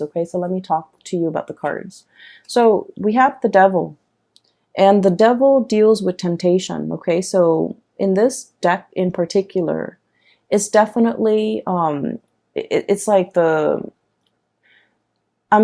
Okay, so let me talk to you about the cards. So we have the devil, and the devil deals with temptation. Okay, so in this deck in particular, it's definitely it's like I'm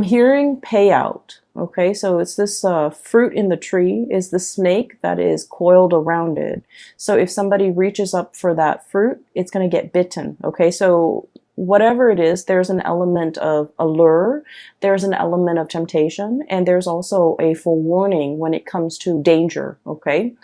hearing payout. Okay, so it's this fruit in the tree is the snake that is coiled around it. So if somebody reaches up for that fruit, it's going to get bitten. Okay, so whatever it is, there's an element of allure, there's an element of temptation, and there's also a forewarning when it comes to danger. Okay,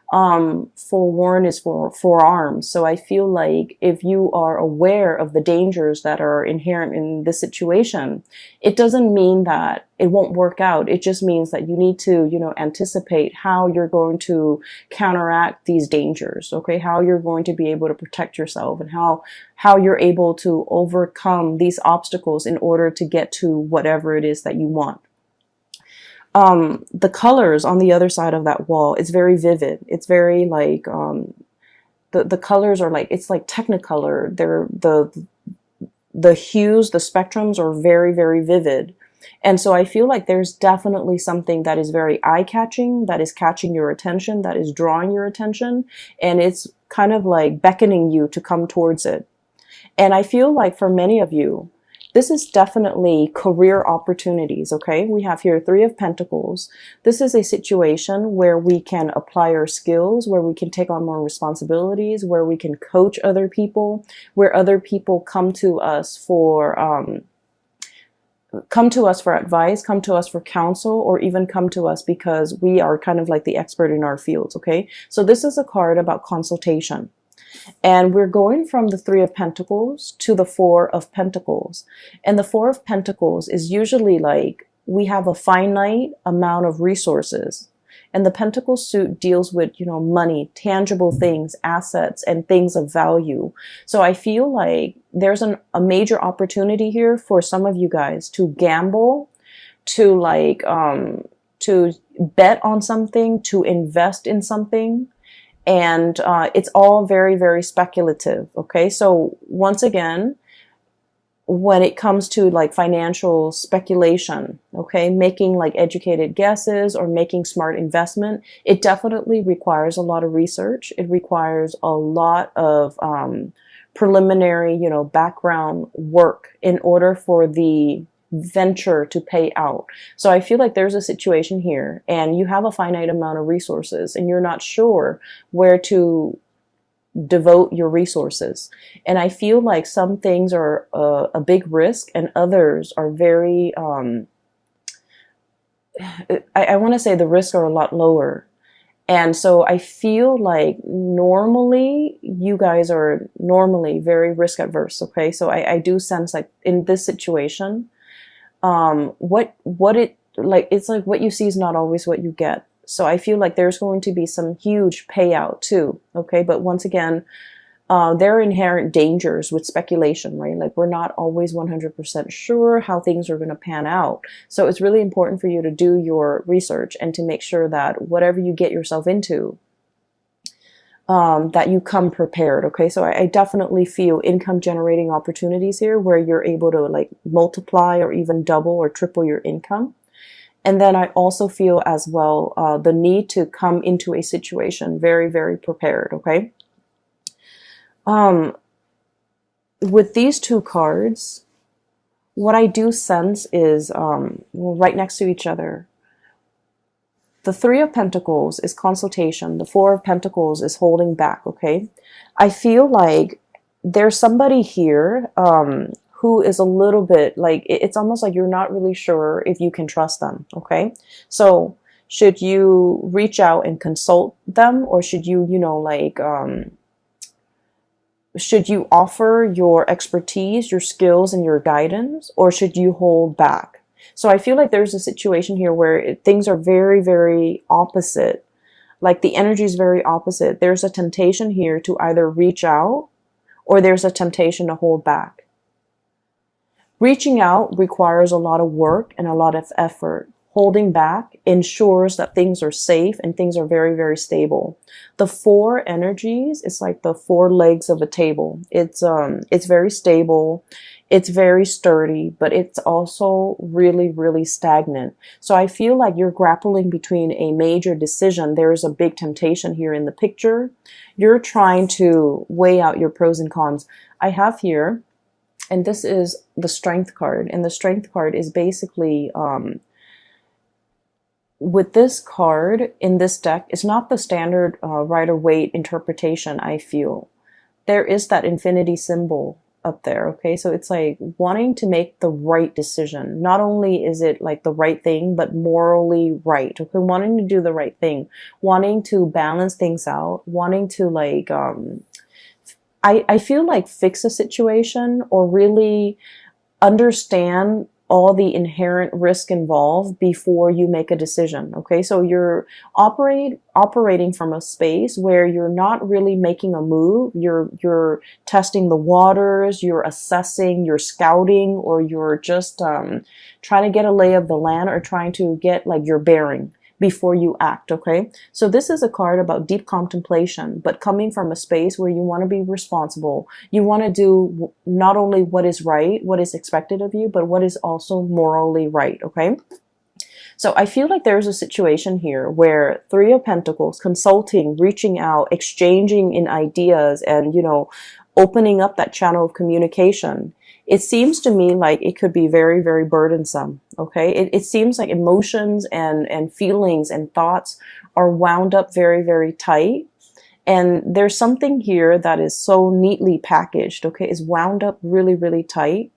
forewarn is for forearms. So I feel like if you are aware of the dangers that are inherent in this situation, it doesn't mean that it won't work out. It just means that you need to, you know, anticipate how you're going to counteract these dangers. Okay, how you're going to be able to protect yourself, and how you're able to overcome these obstacles in order to get to whatever it is that you want. The colors on the other side of that wall, it's very vivid. It's very like, the colors are like, it's like Technicolor. They're the hues, the spectrums are very, very vivid. And so I feel like there's definitely something that is very eye-catching, that is catching your attention, that is drawing your attention, and it's kind of like beckoning you to come towards it. And I feel like for many of you, this is definitely career opportunities, okay? We have here Three of Pentacles. This is a situation where we can apply our skills, where we can take on more responsibilities, where we can coach other people, where other people come to us for advice, come to us for counsel, or even come to us because we are kind of like the expert in our fields, okay? So this is a card about consultation. And we're going from the Three of Pentacles to the Four of Pentacles. And the Four of Pentacles is usually like we have a finite amount of resources. And the Pentacle suit deals with, you know, money, tangible things, assets, and things of value. So I feel like there's a major opportunity here for some of you guys to gamble, to like, to bet on something, to invest in something. And it's all very, very speculative. Okay, so once again, when it comes to like financial speculation, okay, making like educated guesses or making smart investment, it definitely requires a lot of research. It requires a lot of preliminary, you know, background work in order for the venture to pay out. So I feel like there's a situation here and you have a finite amount of resources and you're not sure where to devote your resources. And I feel like some things are a big risk and others are very, I want to say the risks are a lot lower. And so I feel like normally you guys are normally very risk adverse. Okay. So I do sense like in this situation, what it like, it's like what you see is not always what you get. So I feel like there's going to be some huge payout too. Okay. But once again, there are inherent dangers with speculation, right? Like we're not always 100% sure how things are going to pan out. So it's really important for you to do your research and to make sure that whatever you get yourself into, that you come prepared. Okay. So I definitely feel income generating opportunities here where you're able to like multiply or even double or triple your income. And then I also feel as well, the need to come into a situation very, very prepared. Okay. With these two cards, what I do sense is, right next to each other, the Three of Pentacles is consultation. The Four of Pentacles is holding back, okay? I feel like there's somebody here who is a little bit like, it's almost like you're not really sure if you can trust them, okay? So should you reach out and consult them, or should you, you know, like, should you offer your expertise, your skills, and your guidance, or should you hold back? So I feel like there's a situation here where things are very, very opposite. Like the energy is very opposite. There's a temptation here to either reach out or there's a temptation to hold back. Reaching out requires a lot of work and a lot of effort. Holding back ensures that things are safe and things are very, very stable. The four energies, it's like the four legs of a table. It's very stable. It's very sturdy, but it's also really, really stagnant. So I feel like you're grappling between a major decision. There's a big temptation here in the picture. You're trying to weigh out your pros and cons. I have here, and this is the Strength card, and the Strength card is basically, with this card in this deck, it's not the standard Rider-Waite interpretation, I feel. There is that infinity symbol up there, okay? So it's like wanting to make the right decision. Not only is it like the right thing, but morally right, okay? Wanting to do the right thing, wanting to balance things out, wanting to like, I feel like fix a situation or really understand all the inherent risk involved before you make a decision, okay? So you're operating from a space where you're not really making a move. You're testing the waters, you're assessing, you're scouting, or you're just trying to get a lay of the land or trying to get like your bearing before you act, okay? So this is a card about deep contemplation, but coming from a space where you want to be responsible. You want to do not only what is right, what is expected of you, but what is also morally right, okay? So I feel like there's a situation here where Three of Pentacles, consulting, reaching out, exchanging in ideas, and, you know, opening up that channel of communication. It seems to me like it could be very, very burdensome, okay? It seems like emotions and feelings and thoughts are wound up very, very tight. And there's something here that is so neatly packaged, okay? Is wound up really, really tight.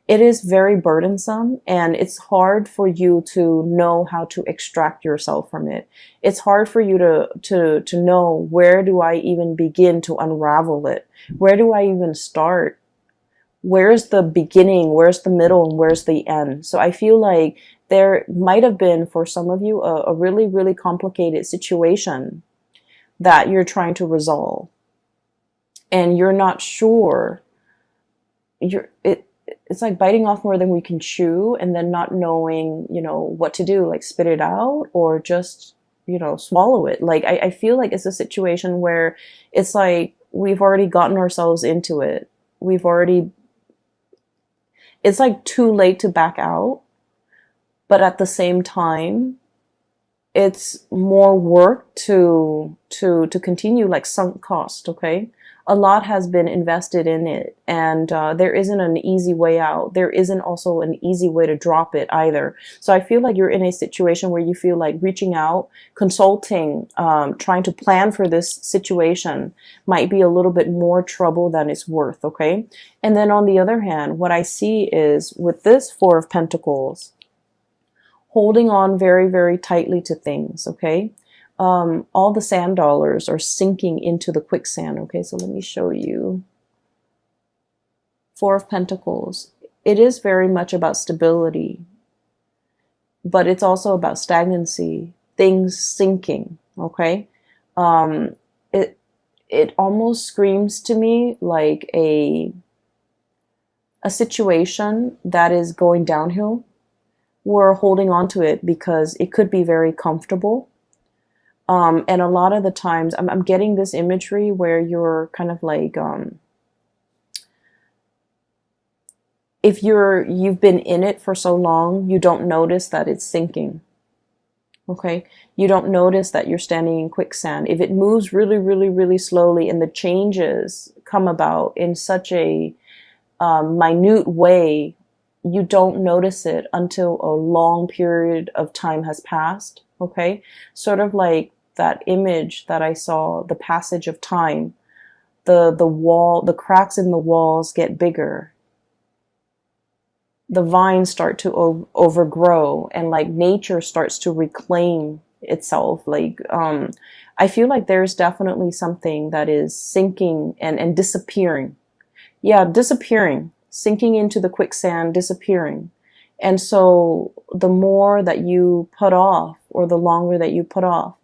It is very burdensome, and it's hard for you to know how to extract yourself from it. It's hard for you to know, where do I even begin to unravel it? Where do I even start? Where's the beginning? Where's the middle? And where's the end? So I feel like there might have been, for some of you, a really, really complicated situation that you're trying to resolve. And you're not sure. It's like biting off more than we can chew, and then not knowing, you know, what to do, like spit it out or just, you know, swallow it. Like, I feel like it's a situation where it's like we've already gotten ourselves into it. It's like too late to back out, but at the same time, it's more work to continue, like sunk cost, okay? A lot has been invested in it, and there isn't an easy way out. There isn't also an easy way to drop it either. So I feel like you're in a situation where you feel like reaching out, consulting, trying to plan for this situation might be a little bit more trouble than it's worth, okay? And then on the other hand, what I see is with this Four of Pentacles, holding on very, very tightly to things, okay? All the sand dollars are sinking into the quicksand. Okay, so let me show you. Four of Pentacles. It is very much about stability, but it's also about stagnancy, things sinking. Okay, it almost screams to me like a situation that is going downhill. We're holding on to it because it could be very comfortable. And a lot of the times I'm getting this imagery where you're kind of like, if you've been in it for so long, you don't notice that it's sinking. Okay. You don't notice that you're standing in quicksand. If it moves really, really, really slowly and the changes come about in such a minute way, you don't notice it until a long period of time has passed. Okay. Sort of like that image that I saw, the passage of time, the cracks in the walls get bigger. The vines start to overgrow, and like nature starts to reclaim itself. Like, I feel like there's definitely something that is sinking and disappearing. Yeah, disappearing, sinking into the quicksand, disappearing. And so the more that you put off, or the longer that you put off,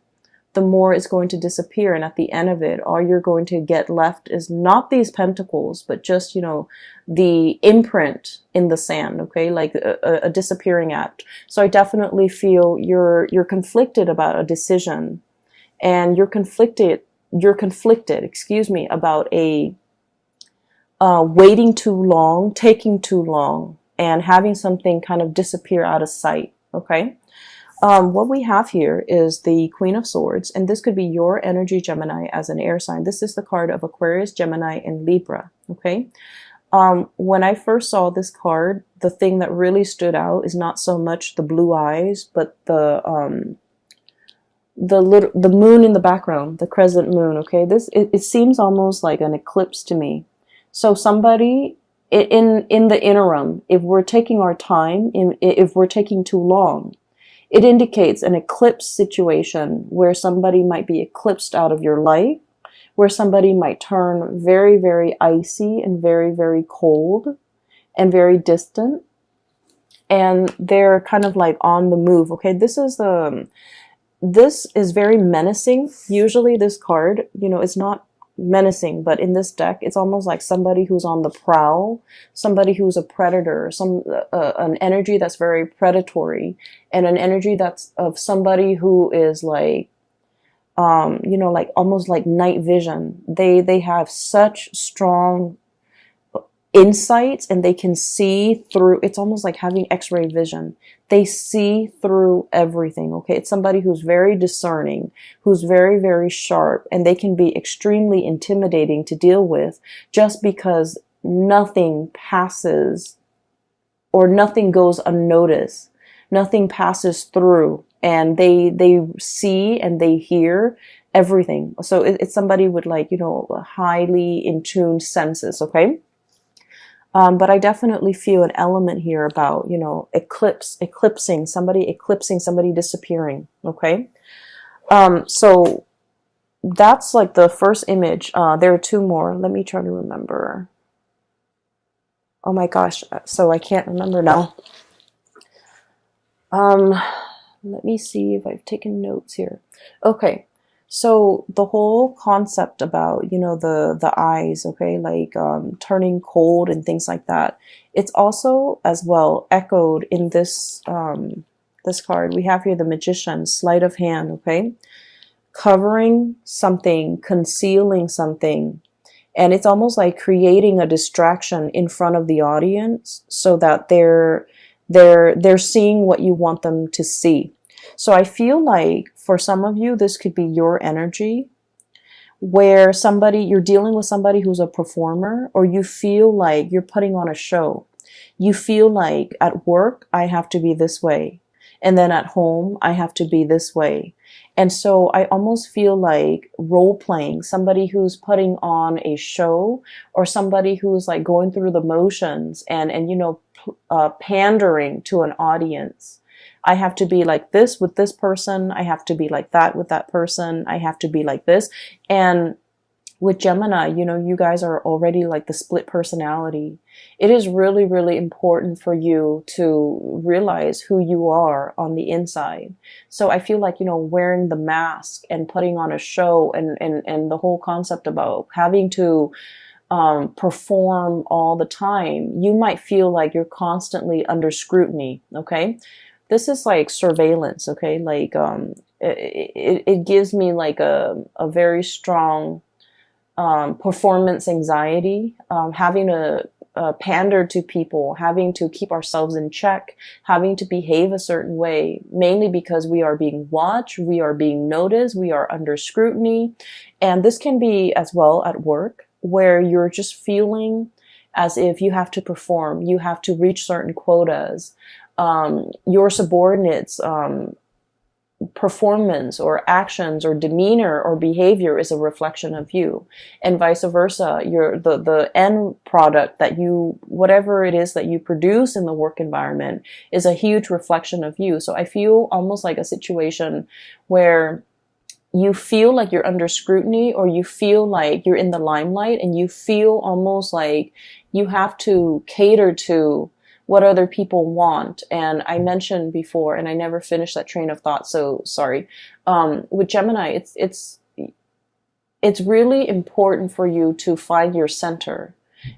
the more it's going to disappear. And at the end of it, all you're going to get left is not these pentacles, but just, you know, the imprint in the sand, okay? Like a disappearing act. So I definitely feel you're conflicted about a decision, and you're conflicted, excuse me, about a waiting too long, taking too long, and having something kind of disappear out of sight. Okay. What we have here is the Queen of Swords, and this could be your energy, Gemini, as an air sign. This is the card of Aquarius, Gemini, and Libra. Okay. When I first saw this card, the thing that really stood out is not so much the blue eyes, but the moon in the background, the crescent moon. Okay. It seems almost like an eclipse to me. So somebody in the interim, if we're taking our time, if we're taking too long, it indicates an eclipse situation where somebody might be eclipsed out of your life, where somebody might turn very, very icy and very, very cold and very distant. And they're kind of like on the move. Okay, this is very menacing. Usually this card, it's not menacing, but in this deck, it's almost like somebody who's on the prowl, somebody who's a predator, an energy that's very predatory, and an energy that's of somebody who is like, like almost like night vision. They have such strong insights, and they can see through. It's almost like having X-ray vision. They see through everything. Okay, it's somebody who's very discerning, who's very, very sharp, and they can be extremely intimidating to deal with, just because nothing passes or nothing goes unnoticed, nothing passes through, and they see and they hear everything. So it's somebody with like highly in tune senses. Okay. But I definitely feel an element here about, eclipsing somebody disappearing. Okay. So that's like the first image. There are two more. Let me try to remember. Oh my gosh. So I can't remember now. Let me see if I've taken notes here. Okay. So the whole concept about, the eyes, okay, like turning cold and things like that, it's also as well echoed in this this card. We have here the Magician, sleight of hand, okay, covering something, concealing something, and it's almost like creating a distraction in front of the audience so that they're seeing what you want them to see. So I feel like for some of you, this could be your energy where you're dealing with somebody who's a performer, or you feel like you're putting on a show. You feel like at work, I have to be this way. And then at home, I have to be this way. And so I almost feel like role playing, somebody who's putting on a show, or somebody who's like going through the motions and pandering to an audience. I have to be like this with this person. I have to be like that with that person. I have to be like this. And with Gemini, you guys are already like the split personality. It is really, really important for you to realize who you are on the inside. So I feel like, wearing the mask and putting on a show and the whole concept about having to perform all the time, you might feel like you're constantly under scrutiny. Okay. This is like surveillance, okay? Like, it gives me like a very strong, performance anxiety, having to pander to people, having to keep ourselves in check, having to behave a certain way, mainly because we are being watched, we are being noticed, we are under scrutiny. And this can be as well at work, where you're just feeling as if you have to perform, you have to reach certain quotas. Your subordinates' performance or actions or demeanor or behavior is a reflection of you, and vice versa. The end product that whatever it is that you produce in the work environment is a huge reflection of you. So I feel almost like a situation where you feel like you're under scrutiny, or you feel like you're in the limelight, and you feel almost like you have to cater to what other people want. And I mentioned before, and I never finished that train of thought, so sorry. With Gemini, it's really important for you to find your center,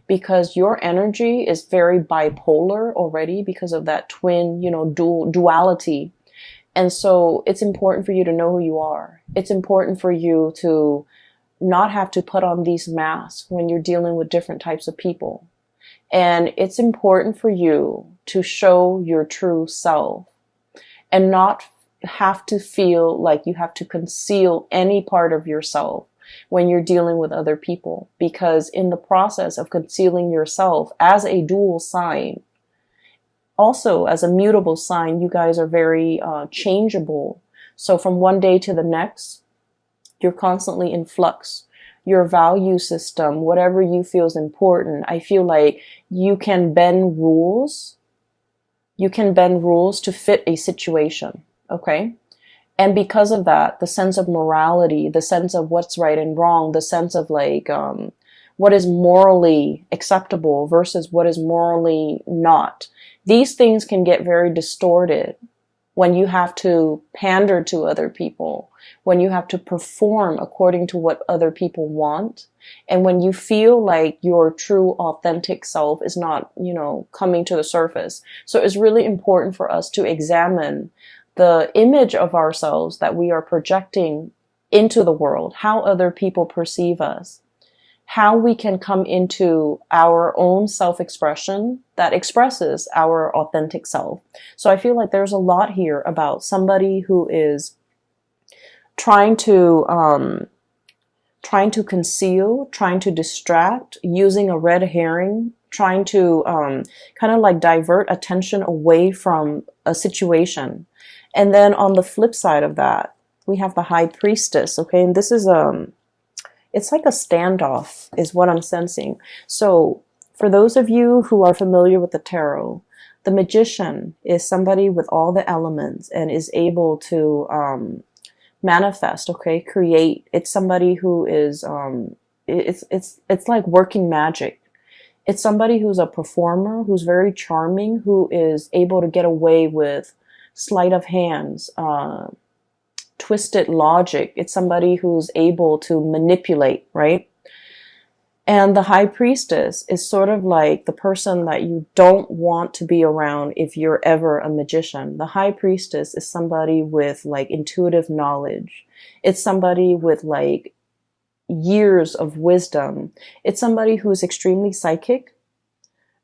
because your energy is very bipolar already because of that twin, duality. And so it's important for you to know who you are. It's important for you to not have to put on these masks when you're dealing with different types of people. And it's important for you to show your true self and not have to feel like you have to conceal any part of yourself when you're dealing with other people. Because in the process of concealing yourself as a dual sign, also as a mutable sign, you guys are very changeable. So from one day to the next, you're constantly in flux. Your value system, whatever you feel is important, I feel like you can bend rules. You can bend rules to fit a situation, okay? And because of that, the sense of morality, the sense of what's right and wrong, the sense of like what is morally acceptable versus what is morally not, these things can get very distorted when you have to pander to other people, when you have to perform according to what other people want, and when you feel like your true authentic self is not, coming to the surface. So it's really important for us to examine the image of ourselves that we are projecting into the world, how other people perceive us, how we can come into our own self-expression that expresses our authentic self. So I feel like there's a lot here about somebody who is trying to conceal, trying to distract, using a red herring, trying to kind of like divert attention away from a situation. And then on the flip side of that, we have the High Priestess, okay? And this is it's like a standoff is what I'm sensing. So for those of you who are familiar with the tarot, the Magician is somebody with all the elements and is able to manifest, okay, create. It's somebody who is it's like working magic. It's somebody who's a performer, who's very charming, who is able to get away with sleight of hands, twisted logic. It's somebody who's able to manipulate, right? And the High Priestess is sort of like the person that you don't want to be around if you're ever a magician. The High Priestess is somebody with like intuitive knowledge. It's somebody with like years of wisdom. It's somebody who's extremely psychic.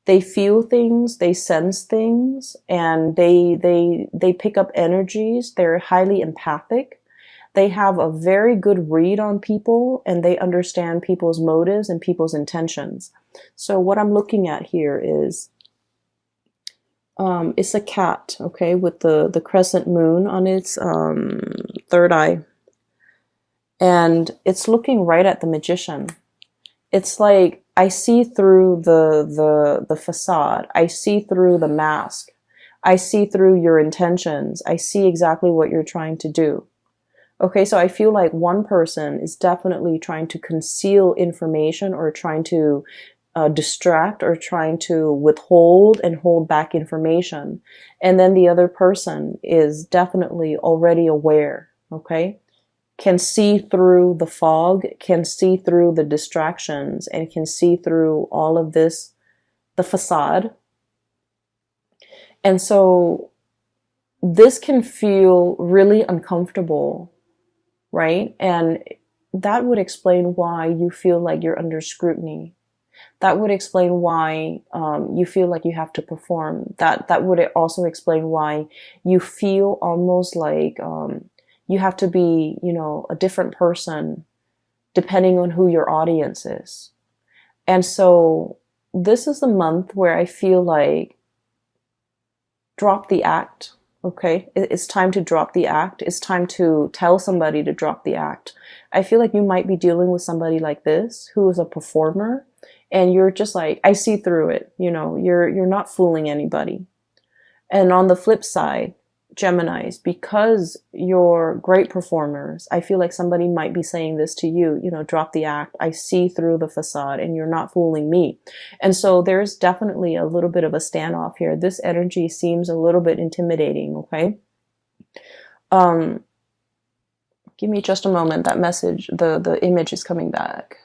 They feel things, they sense things, and they pick up energies. They're highly empathic. They have a very good read on people, and they understand people's motives and people's intentions. So what I'm looking at here is it's a cat, okay, with the crescent moon on its third eye. And it's looking right at the Magician. It's like I see through the facade. I see through the mask. I see through your intentions. I see exactly what you're trying to do. Okay, so I feel like one person is definitely trying to conceal information or trying to distract or trying to withhold and hold back information. And then the other person is definitely already aware, okay? Can see through the fog, can see through the distractions, and can see through all of this, the facade. And so this can feel really uncomfortable, right? And that would explain why you feel like you're under scrutiny. That would explain why you feel like you have to perform. That would also explain why you feel almost like you have to be, a different person depending on who your audience is. And so this is the month where I feel like drop the act, okay? It's time to drop the act. It's time to tell somebody to drop the act. I feel like you might be dealing with somebody like this who is a performer, and you're just like, I see through it. You're not fooling anybody. And on the flip side, Geminis, because you're great performers, I feel like somebody might be saying this to you, drop the act. I see through the facade and you're not fooling me. And so there's definitely a little bit of a standoff here. This energy seems a little bit intimidating, okay? Give me just a moment. That message, the image is coming back.